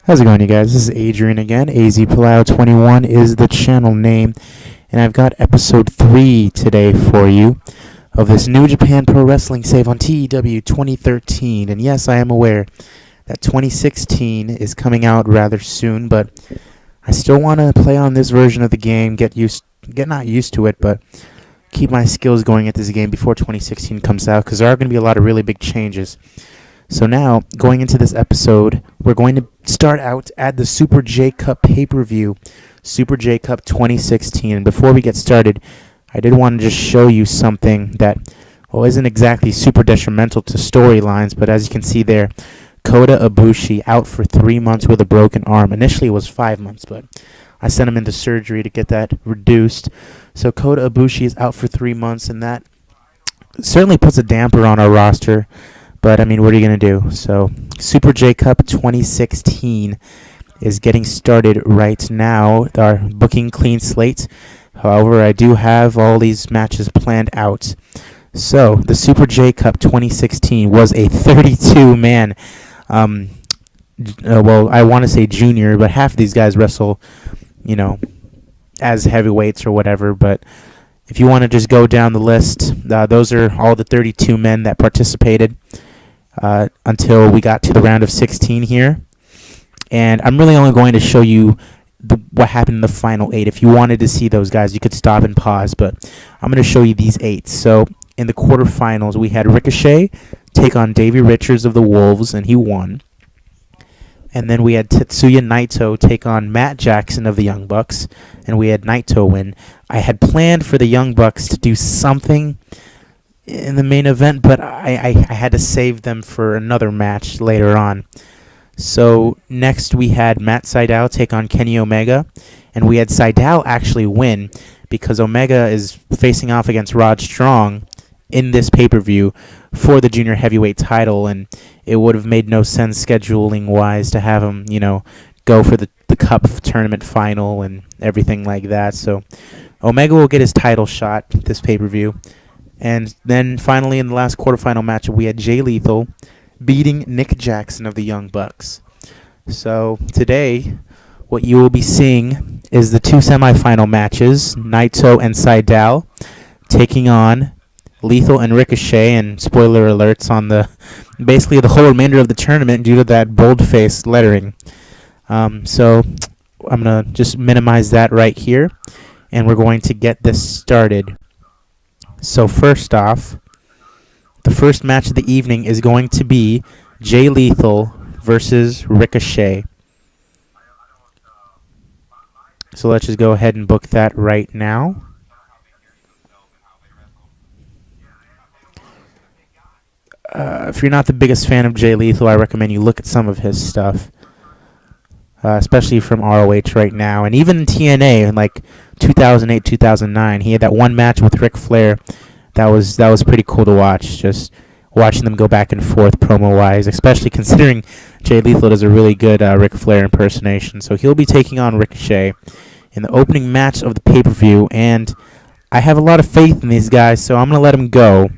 How's it going, you guys? This is Adrian again. AZPlow21 is the channel name, and I've got episode 3 today for you of this New Japan Pro Wrestling save on TEW 2013. And yes, I am aware that 2016 is coming out rather soon, but I still want to play on this version of the game, get not used to it, but keep my skills going at this game before 2016 comes out, because there are going to be a lot of really big changes. So now, going into this episode, we're going to start out at the Super J Cup pay-per-view, Super J Cup 2016. And before we get started, I did want to just show you something that, well, isn't exactly super detrimental to storylines, but as you can see there, Kota Ibushi out for 3 months with a broken arm. Initially it was 5 months, but I sent him into surgery to get that reduced. So Kota Ibushi is out for 3 months, and that certainly puts a damper on our roster. But, I mean, what are you going to do? So, Super J Cup 2016 is getting started right now. Our booking clean slate. However, I do have all these matches planned out. So, the Super J Cup 2016 was a 32-man, well, I want to say junior, but half of these guys wrestle, as heavyweights or whatever. But if you want to just go down the list, those are all the 32 men that participated. Until we got to the round of 16 here. And I'm really only going to show you what happened in the final 8. If you wanted to see those guys, you could stop and pause, but I'm going to show you these 8. So in the quarterfinals, we had Ricochet take on Davey Richards of the Wolves, and he won. And then we had Tetsuya Naito take on Matt Jackson of the Young Bucks, and we had Naito win. I had planned for the Young Bucks to do something in the main event, but I had to save them for another match later on. So next we had Matt Sydal take on Kenny Omega, and we had Sydal actually win because Omega is facing off against Rod Strong in this pay-per-view for the junior heavyweight title, and it would have made no sense scheduling wise to have him go for the cup tournament final and everything like that. So Omega will get his title shot this pay-per-view. And then finally in the last quarterfinal match, we had Jay Lethal beating Nick Jackson of the Young Bucks. So today, what you will be seeing is the 2 semifinal matches, Naito and Sydal taking on Lethal and Ricochet, and spoiler alerts on basically the whole remainder of the tournament due to that boldface lettering. So I'm going to just minimize that right here, and we're going to get this started. So first off, the first match of the evening is going to be Jay Lethal versus Ricochet. So let's just go ahead and book that right now. If you're not the biggest fan of Jay Lethal, I recommend you look at some of his stuff, especially from ROH right now. And even in TNA in like 2008, 2009, he had that one match with Ric Flair. That was pretty cool to watch, just watching them go back and forth promo-wise, especially considering Jay Lethal does a really good Ric Flair impersonation. So he'll be taking on Ricochet in the opening match of the pay-per-view, and I have a lot of faith in these guys, so I'm going to let them go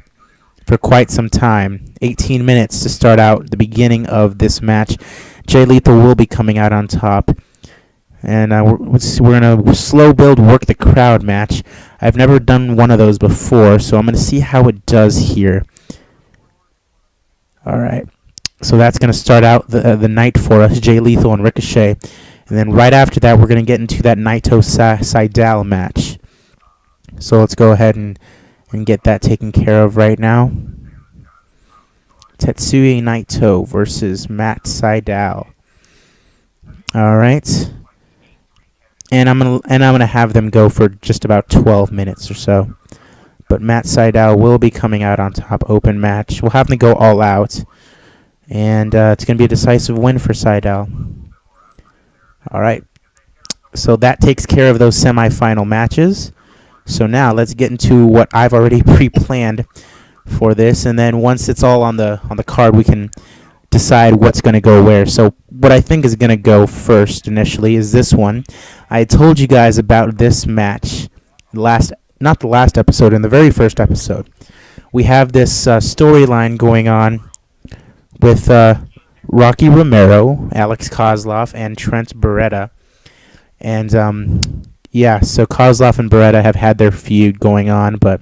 for quite some time. 18 minutes to start out the beginning of this match. Jay Lethal will be coming out on top. And we're going to slow build, work the crowd match. I've never done one of those before, so I'm going to see how it does here. All right. So that's going to start out the night for us, Jay Lethal and Ricochet. And then right after that, we're going to get into that Naito Sydal match. So let's go ahead and get that taken care of right now. Tetsuya Naito versus Matt Sydal. All right. And I'm gonna have them go for just about 12 minutes or so. But Matt Sydal will be coming out on top. Open match. We'll have them go all out, and it's gonna be a decisive win for Sydal. All right. So that takes care of those semifinal matches. So now let's get into what I've already pre-planned for this, and then once it's all on the card, we can decide what's going to go where. So what I think is going to go first initially is this one. I told you guys about this match not the last episode, in the very first episode. We have this storyline going on with Rocky Romero, Alex Kozlov, and Trent Beretta. And yeah, so Kozlov and Beretta have had their feud going on, but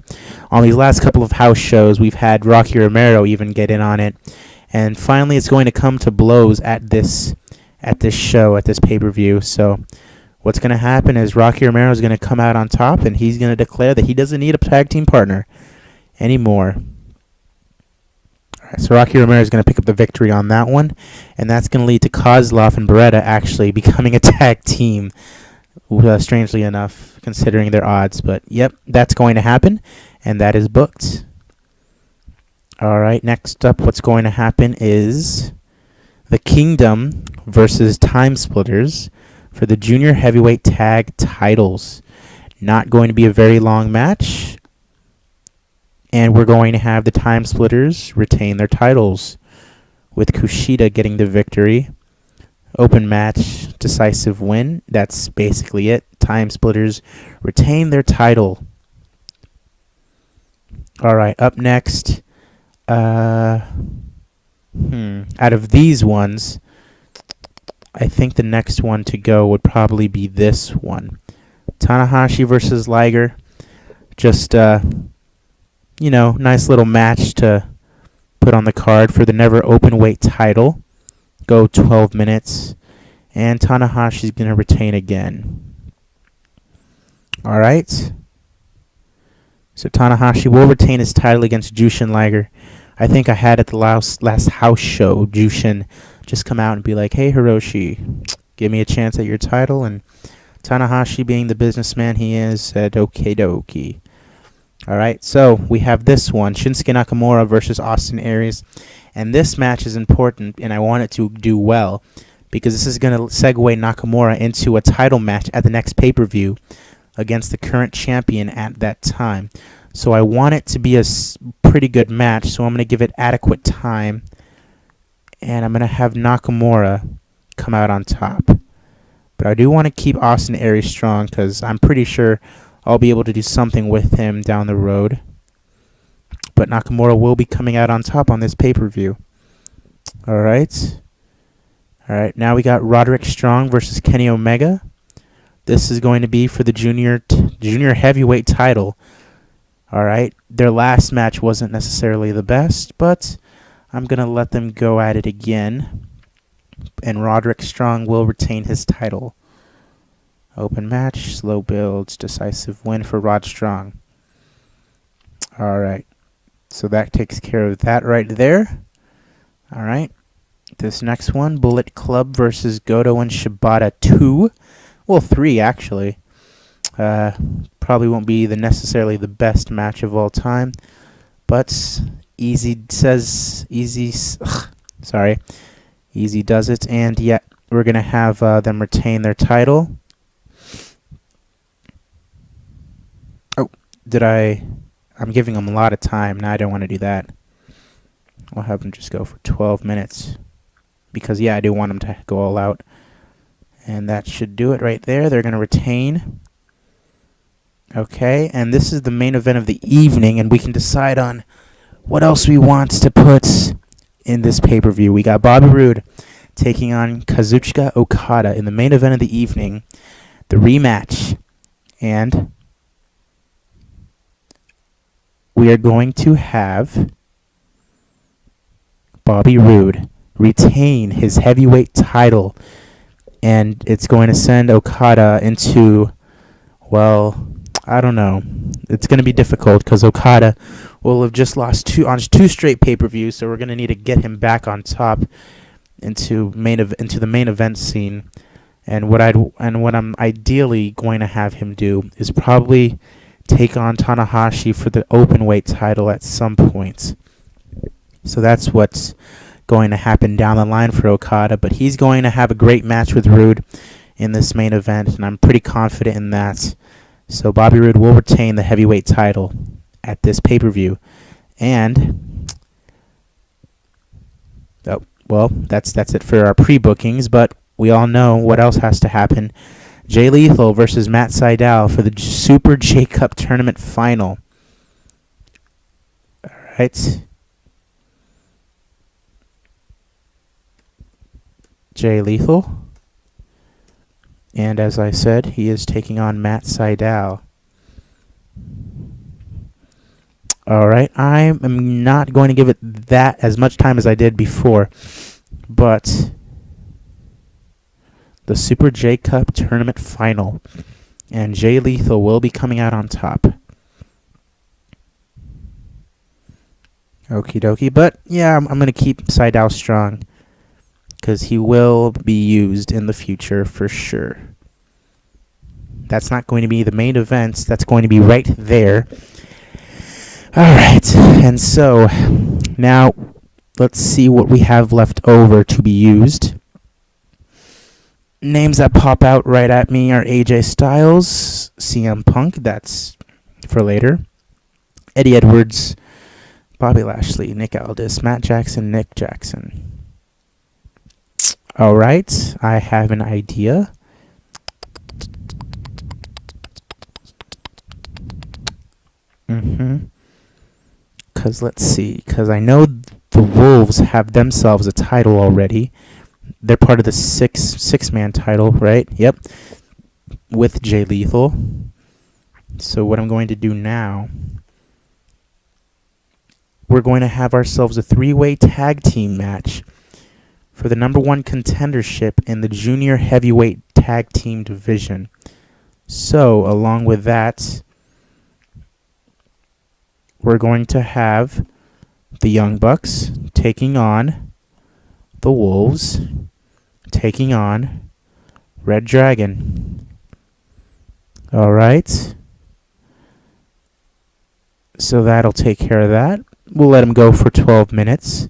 on these last couple of house shows, we've had Rocky Romero even get in on it. And finally, it's going to come to blows at this show, at this pay-per-view. So what's going to happen is Rocky Romero is going to come out on top, and he's going to declare that he doesn't need a tag team partner anymore. All right, so Rocky Romero is going to pick up the victory on that one, and that's going to lead to Kozlov and Beretta actually becoming a tag team, strangely enough, considering their odds. But, yep, that's going to happen, and that is booked. All right, next up, what's going to happen is the Kingdom versus Timesplitters for the Junior Heavyweight Tag titles. Not going to be a very long match. And we're going to have the Timesplitters retain their titles, with Kushida getting the victory. Open match, decisive win. That's basically it. Timesplitters retain their title. All right, up next. Out of these ones, I think the next one to go would probably be this one. Tanahashi versus Liger. Just, nice little match to put on the card for the never openweight title. Go 12 minutes. And Tanahashi's going to retain again. All right. So Tanahashi will retain his title against Jushin Liger. I think I had at the last house show, Jushin just come out and be like, hey, Hiroshi, give me a chance at your title. And Tanahashi, being the businessman he is, said, okay, dokie. All right, so we have this one, Shinsuke Nakamura versus Austin Aries. And this match is important, and I want it to do well, because this is going to segue Nakamura into a title match at the next pay-per-view against the current champion at that time. So I want it to be a pretty good match, so I'm going to give it adequate time. And I'm going to have Nakamura come out on top. But I do want to keep Austin Aries strong, because I'm pretty sure I'll be able to do something with him down the road. But Nakamura will be coming out on top on this pay-per-view. All right, now we got Roderick Strong versus Kenny Omega. This is going to be for the junior heavyweight title. All right, their last match wasn't necessarily the best, but I'm going to let them go at it again. And Roderick Strong will retain his title. Open match, slow builds, decisive win for Rod Strong. All right, so that takes care of that right there. All right, this next one, Bullet Club versus Goto and Shibata 2. Well, 3 actually. Probably won't be necessarily the best match of all time, but easy does it, and yeah, we're gonna have them retain their title. Oh, I'm giving them a lot of time. Now I don't want to do that. I'll have them just go for 12 minutes, because yeah, I do want them to go all out, and that should do it right there. They're gonna retain. Okay, and this is the main event of the evening, and we can decide on what else we want to put in this pay-per-view. We got Bobby Roode taking on Kazuchika Okada in the main event of the evening, the rematch. And we are going to have Bobby Roode retain his heavyweight title, and it's going to send Okada into, well, I don't know. It's going to be difficult because Okada will have just lost two straight pay-per-views, so we're going to need to get him back on top into the main event scene. And what I'm ideally going to have him do is probably take on Tanahashi for the openweight title at some point. So that's what's going to happen down the line for Okada, but he's going to have a great match with Roode in this main event, and I'm pretty confident in that. So Bobby Roode will retain the heavyweight title at this pay-per-view. And, that's it for our pre-bookings, but we all know what else has to happen. Jay Lethal versus Matt Sydal for the Super J Cup Tournament Final. All right. Jay Lethal. And as I said, he is taking on Matt Sydal. Alright, I am not going to give it that as much time as I did before, but the Super J Cup Tournament Final, and Jay Lethal will be coming out on top. Okie dokie, but yeah, I'm going to keep Sydal strong, because he will be used in the future for sure. That's not going to be the main events, that's going to be right there. Alright, and so now let's see what we have left over to be used. Names that pop out right at me are AJ Styles, CM Punk, that's for later, Eddie Edwards, Bobby Lashley, Nick Aldis, Matt Jackson, Nick Jackson. Alright, I have an idea. Because let's see, because I know the Wolves have themselves a title already. They're part of the six-man title, right? Yep. With Jay Lethal. So what I'm going to do now, we're going to have ourselves a three-way tag team match for the number one contendership in the junior heavyweight tag team division. So along with that, we're going to have the Young Bucks taking on the Wolves, taking on Red Dragon. Alright. So that'll take care of that. We'll let him go for 12 minutes.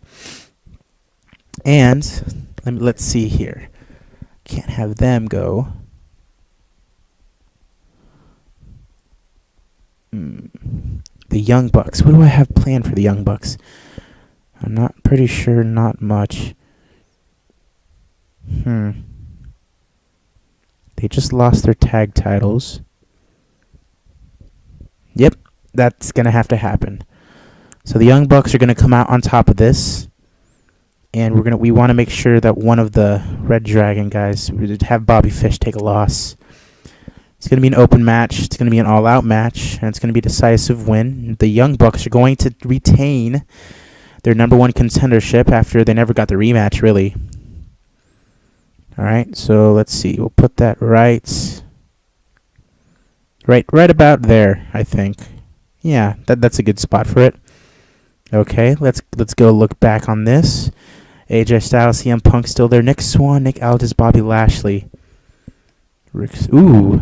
And let's see here. Can't have them go. The Young Bucks. What do I have planned for the Young Bucks? I'm not pretty sure. Not much. They just lost their tag titles. Yep, that's going to have to happen. So the Young Bucks are going to come out on top of this. And we want to make sure that one of the Red Dragon guys, we have Bobby Fish take a loss. It's going to be an open match. It's going to be an all-out match, and it's going to be a decisive win. The Young Bucks are going to retain their number one contendership after they never got the rematch, really. All right, so let's see. We'll put that right about there, I think. Yeah, that's a good spot for it. Okay, let's go look back on this. AJ Styles, CM Punk still there. Nick Swan, Nick Aldis, Bobby Lashley. Ooh.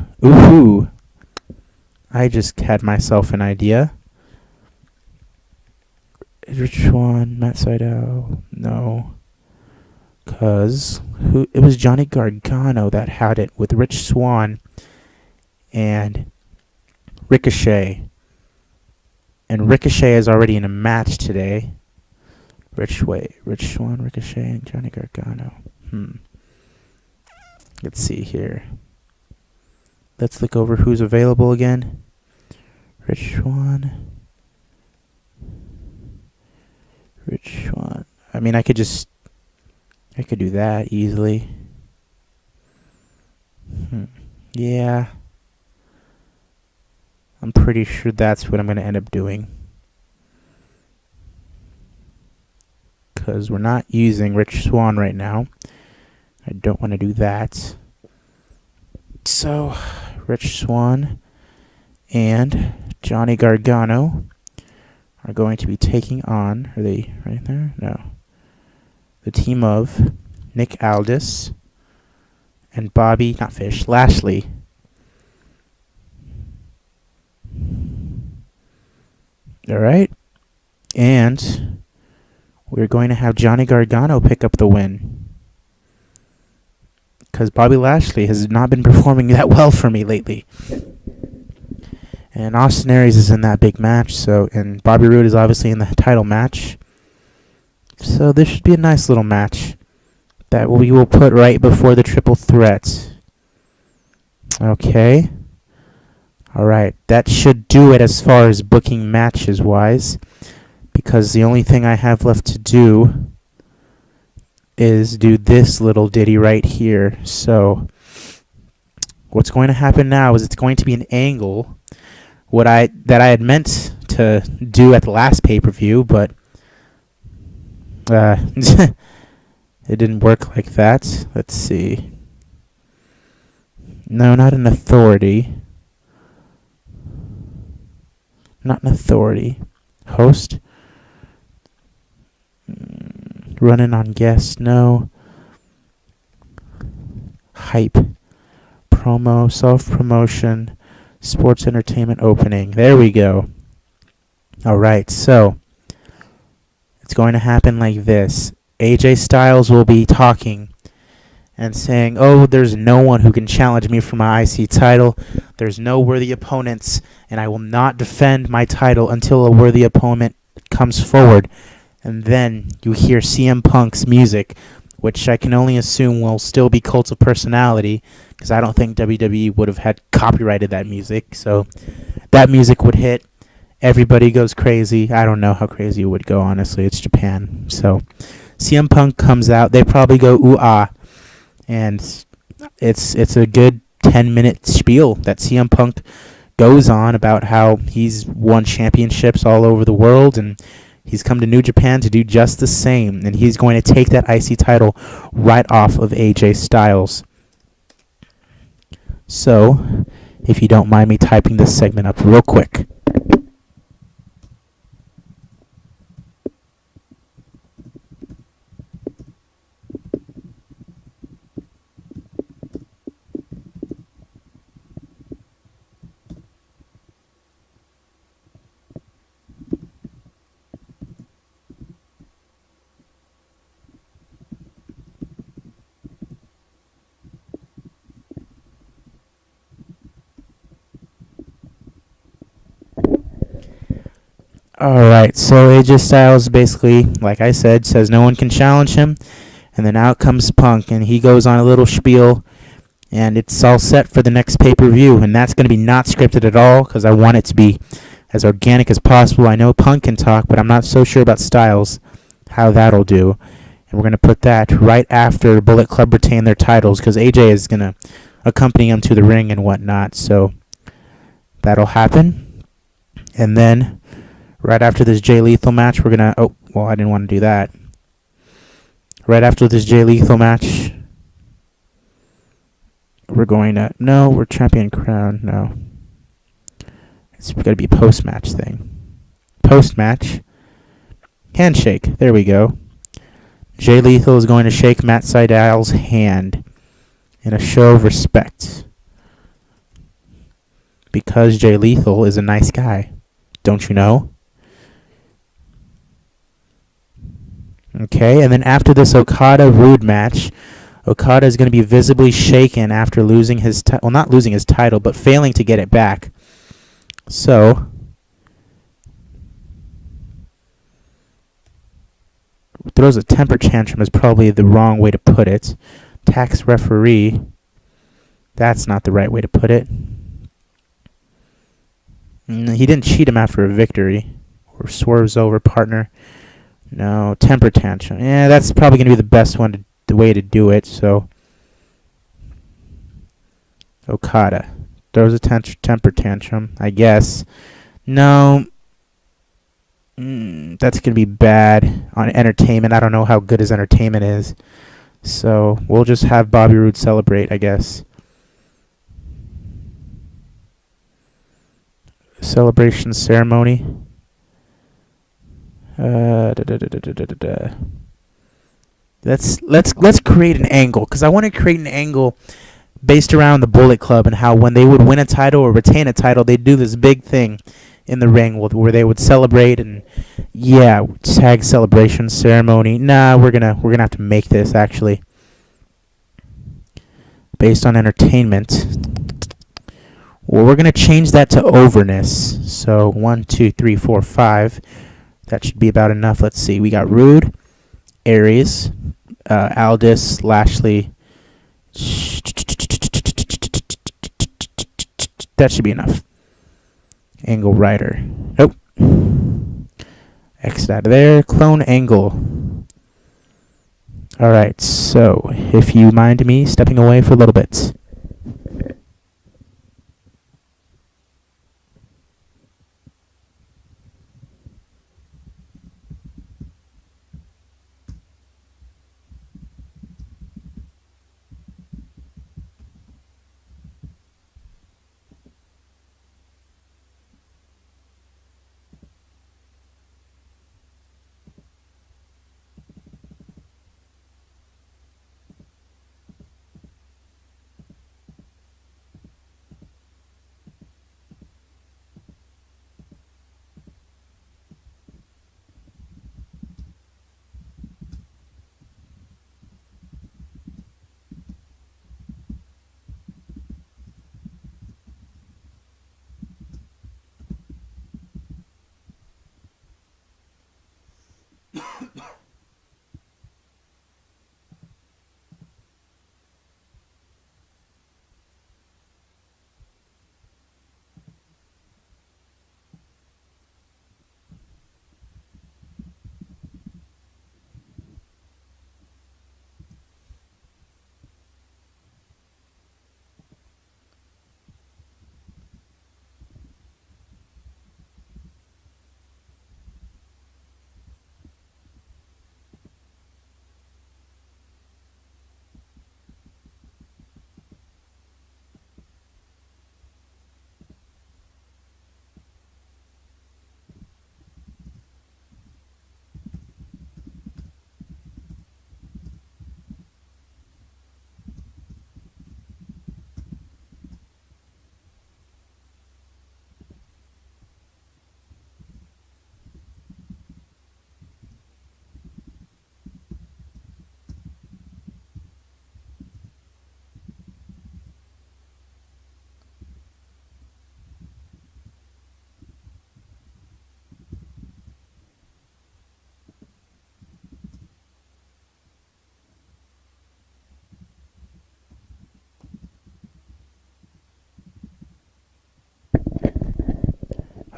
I just had myself an idea. Rich Swan, Matt Sydal. No. Because it was Johnny Gargano that had it with Rich Swan and Ricochet. And Ricochet is already in a match today. Rich Swan, Ricochet, and Johnny Gargano. Let's see here. Let's look over who's available again. Rich Swan. I mean, I could do that easily. Yeah. I'm pretty sure that's what I'm going to end up doing. Because we're not using Rich Swan right now. I don't want to do that. So, Rich Swan and Johnny Gargano are going to be taking on, are they right there? No. The team of Nick Aldis and Bobby, not Fish, Lashley. Alright. And we're going to have Johnny Gargano pick up the win. Because Bobby Lashley has not been performing that well for me lately. And Austin Aries is in that big match, and Bobby Roode is obviously in the title match. So this should be a nice little match that we will put right before the triple threat. Okay. Alright, that should do it as far as booking matches wise. Because the only thing I have left to do is do this little ditty right here. So what's going to happen now is it's going to be an angle that I had meant to do at the last pay-per-view, but it didn't work like that. Let's see. No, not an authority. Not an authority. Host. Running on guest. No. Hype. Promo. Self-promotion. Sports entertainment opening. There we go. Alright, so it's going to happen like this. AJ Styles will be talking and saying, oh, there's no one who can challenge me for my IC title. There's no worthy opponents, and I will not defend my title until a worthy opponent comes forward. And then you hear CM Punk's music, which I can only assume will still be Cult of Personality, because I don't think WWE would have had copyrighted that music. So that music would hit. Everybody goes crazy. I don't know how crazy it would go, honestly. It's Japan. So CM Punk comes out. They probably go ooh-ah. And it's a good 10-minute spiel that CM Punk goes on about how he's won championships all over the world and he's come to New Japan to do just the same. And he's going to take that IC title right off of AJ Styles. So, if you don't mind me typing this segment up real quick. Alright, so AJ Styles basically, like I said, says no one can challenge him. And then out comes Punk, and he goes on a little spiel, and it's all set for the next pay-per-view. And that's going to be not scripted at all, because I want it to be as organic as possible. I know Punk can talk, but I'm not so sure about Styles, how that'll do. And we're going to put that right after Bullet Club retain their titles, because AJ is going to accompany him to the ring and whatnot. So that'll happen. And then right after this Jay Lethal match, we're going to... Oh, well, I didn't want to do that. Right after this Jay Lethal match, we're going to... No, we're Champion Crown. No. It's got to be a post-match thing. Post-match. Handshake. There we go. Jay Lethal is going to shake Matt Sydal's hand in a show of respect. Because Jay Lethal is a nice guy. Don't you know? Okay, and then after this Okada-Roode match, Okada is going to be visibly shaken after losing his... not losing his title, but failing to get it back. So, throws a temper tantrum is probably the wrong way to put it. Tax referee, that's not the right way to put it. He didn't cheat him after a victory. Or swerves over partner. No, temper tantrum. Yeah, that's probably going to be the best one, the way to do it. So, Okada throws a temper tantrum, I guess. No, that's going to be bad on entertainment. I don't know how good his entertainment is. So, we'll just have Bobby Roode celebrate, I guess. Celebration ceremony. Let's create an angle, because I want to create an angle based around the Bullet Club and how when they would win a title or retain a title, they'd do this big thing in the ring where they would celebrate and tag celebration ceremony. Nah, we're gonna have to make this actually based on entertainment. Well, we're gonna change that to overness. So 1, 2, 3, 4, 5. That should be about enough. Let's see. We got Roode, Aries, Aldis, Lashley. That should be enough. Angle Rider. Nope. Exit out of there. Clone Angle. Alright, so if you mind me stepping away for a little bit.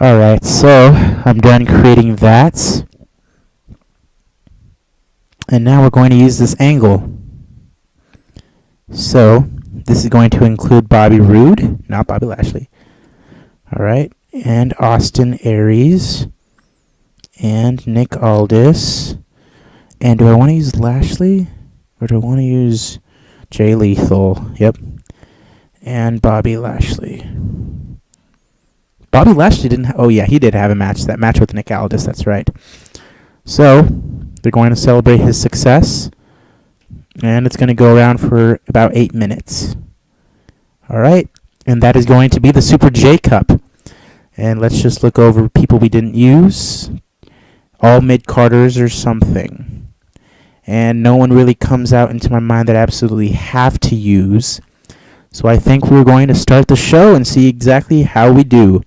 Alright, so I'm done creating that. And now we're going to use this angle. So, this is going to include Bobby Roode, not Bobby Lashley. Alright, and Austin Aries, and Nick Aldis. And do I want to use Lashley? Or do I want to use Jay Lethal? Yep. And Bobby Lashley. Bobby Lashley didn't oh yeah, he did have a match. That match with Nick Aldis, that's right. So, they're going to celebrate his success. And it's going to go around for about 8 minutes. Alright. And that is going to be the Super J Cup. And let's just look over people we didn't use. All mid-carders or something. And no one really comes out into my mind that I absolutely have to use. So I think we're going to start the show and see exactly how we do.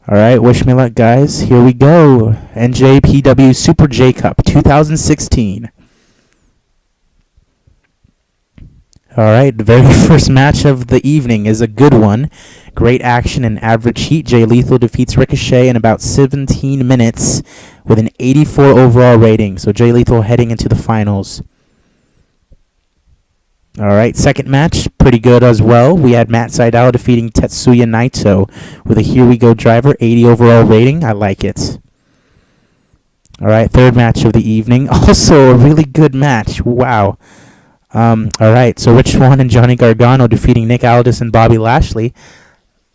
Alright, wish me luck, guys. Here we go. NJPW Super J Cup 2016. Alright, the very first match of the evening is a good one. Great action and average heat. Jay Lethal defeats Ricochet in about 17 minutes with an 84 overall rating. So Jay Lethal heading into the finals. Alright, second match, pretty good as well. We had Matt Sydal defeating Tetsuya Naito with a Here We Go driver, 80 overall rating. I like it. Alright, third match of the evening. Also a really good match. Wow. Alright, so Rich Swann and Johnny Gargano defeating Nick Aldis and Bobby Lashley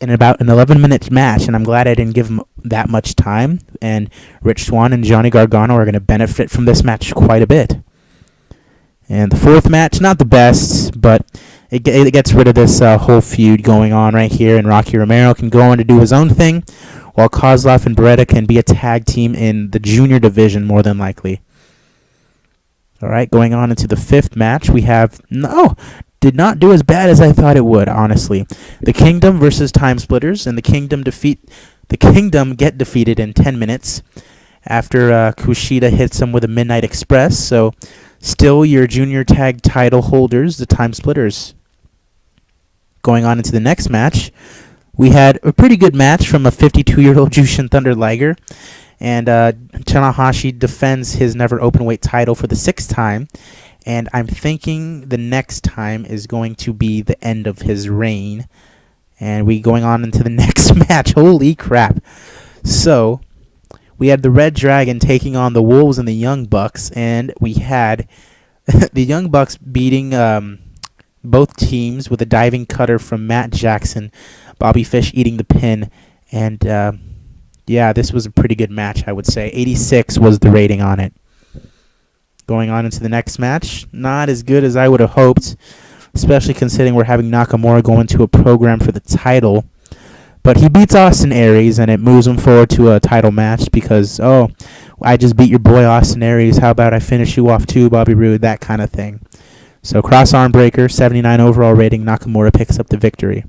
in about an 11-minute match, and I'm glad I didn't give them that much time. And Rich Swann and Johnny Gargano are going to benefit from this match quite a bit. And the fourth match, not the best, but it gets rid of this whole feud going on right here, and Rocky Romero can go on to do his own thing, while Kozlov and Beretta can be a tag team in the junior division, more than likely. Alright, going on into the fifth match, we have... did not do as bad as I thought it would, honestly. The Kingdom versus Timesplitters, and the Kingdom get defeated in 10 minutes after Kushida hits them with a Midnight Express, so... Still your junior tag title holders, the Timesplitters. Going on into the next match, we had a pretty good match from a 52-year-old Jushin Thunder Liger. And Tanahashi defends his never openweight title for the 6th time. And I'm thinking the next time is going to be the end of his reign. And we going on into the next match. Holy crap. So, we had the Red Dragon taking on the Wolves and the Young Bucks. And we had the Young Bucks beating both teams with a diving cutter from Matt Jackson. Bobby Fish eating the pin. And, yeah, this was a pretty good match, I would say. 86 was the rating on it. Going on into the next match, not as good as I would have hoped, especially considering we're having Nakamura go into a program for the title. But he beats Austin Aries, and it moves him forward to a title match because, oh, I just beat your boy Austin Aries. How about I finish you off too, Bobby Roode, that kind of thing. So cross arm breaker, 79 overall rating. Nakamura picks up the victory.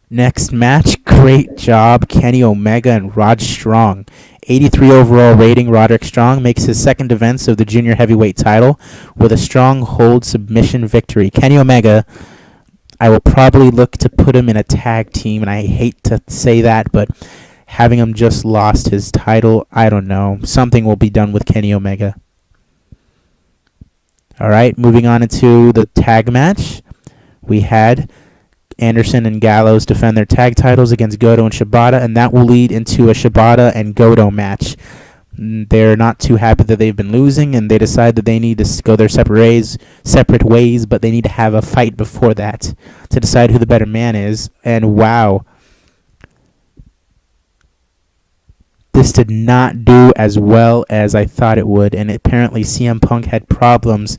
Next match, great job, Kenny Omega and Rod Strong. 83 overall rating. Roderick Strong makes his second defense of the junior heavyweight title with a strong hold submission victory. Kenny Omega, I will probably look to put him in a tag team, and I hate to say that, but having him just lost his title, I don't know. Something will be done with Kenny Omega. All right, moving on into the tag match. We had Anderson and Gallows defend their tag titles against Goto and Shibata, and that will lead into a Shibata and Goto match. They're not too happy that they've been losing, and they decide that they need to go their separate ways, but they need to have a fight before that to decide who the better man is. And wow, this did not do as well as I thought it would, and apparently CM Punk had problems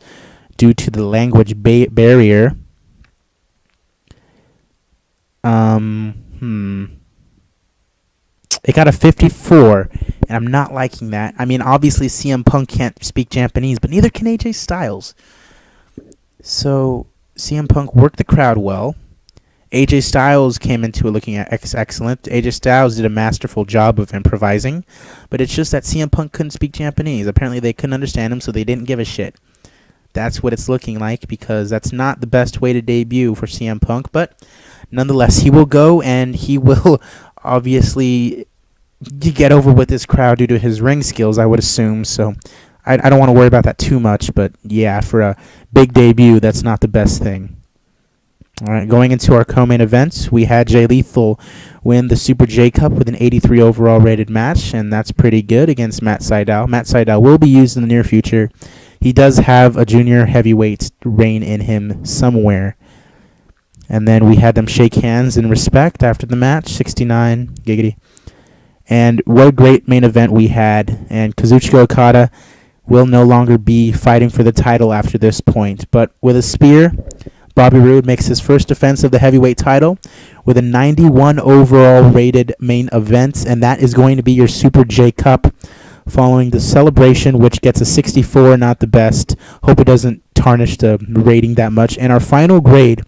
due to the language barrier. It got a 54, and I'm not liking that. I mean, obviously CM Punk can't speak Japanese, but neither can AJ Styles. So CM Punk worked the crowd well. AJ Styles came into it looking at excellent. AJ Styles did a masterful job of improvising, but it's just that CM Punk couldn't speak Japanese. Apparently they couldn't understand him, so they didn't give a shit. That's what it's looking like, because that's not the best way to debut for CM Punk, but nonetheless, he will go, and he will obviously get over with this crowd due to his ring skills, I would assume. So I don't want to worry about that too much, but yeah, for a big debut, that's not the best thing. All right, going into our co-main event, we had Jay Lethal win the Super J Cup with an 83 overall rated match, and that's pretty good against Matt Sydal. Matt Sydal will be used in the near future. He does have a junior heavyweight reign in him somewhere. And then we had them shake hands in respect after the match, 69, giggity. And what a great main event we had. And Kazuchika Okada will no longer be fighting for the title after this point. But with a spear, Bobby Roode makes his first defense of the heavyweight title with a 91 overall rated main event. And that is going to be your Super J Cup following the celebration, which gets a 64, not the best. Hope it doesn't tarnish the rating that much. And our final grade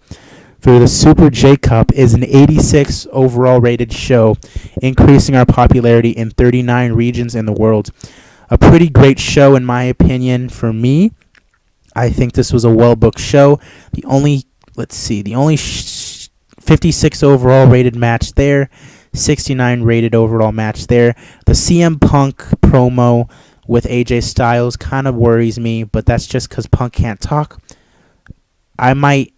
for the Super J Cup is an 86 overall rated show, increasing our popularity in 39 regions in the world. A pretty great show, in my opinion, for me. I think this was a well-booked show. The only 56 overall rated match there, 69 rated overall match there. The CM Punk promo with AJ Styles kind of worries me, but that's just because Punk can't talk. I might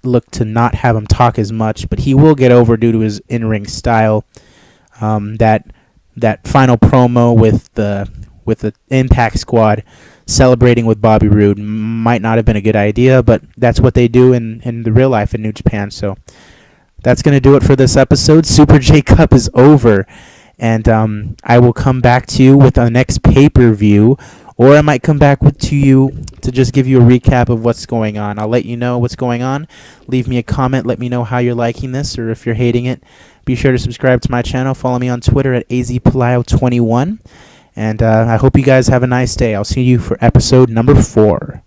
look to not have him talk as much, but he will get over due to his in-ring style. That final promo with the Impact Squad celebrating with Bobby Roode might not have been a good idea, but that's what they do in the real life in New Japan. So that's going to do it for this episode. Super J Cup is over, and I will come back to you with our next pay-per-view, or I might come back to you to just give you a recap of what's going on. I'll let you know what's going on. Leave me a comment. Let me know how you're liking this or if you're hating it. Be sure to subscribe to my channel. Follow me on Twitter at azpalayo21. And I hope you guys have a nice day. I'll see you for episode number 4.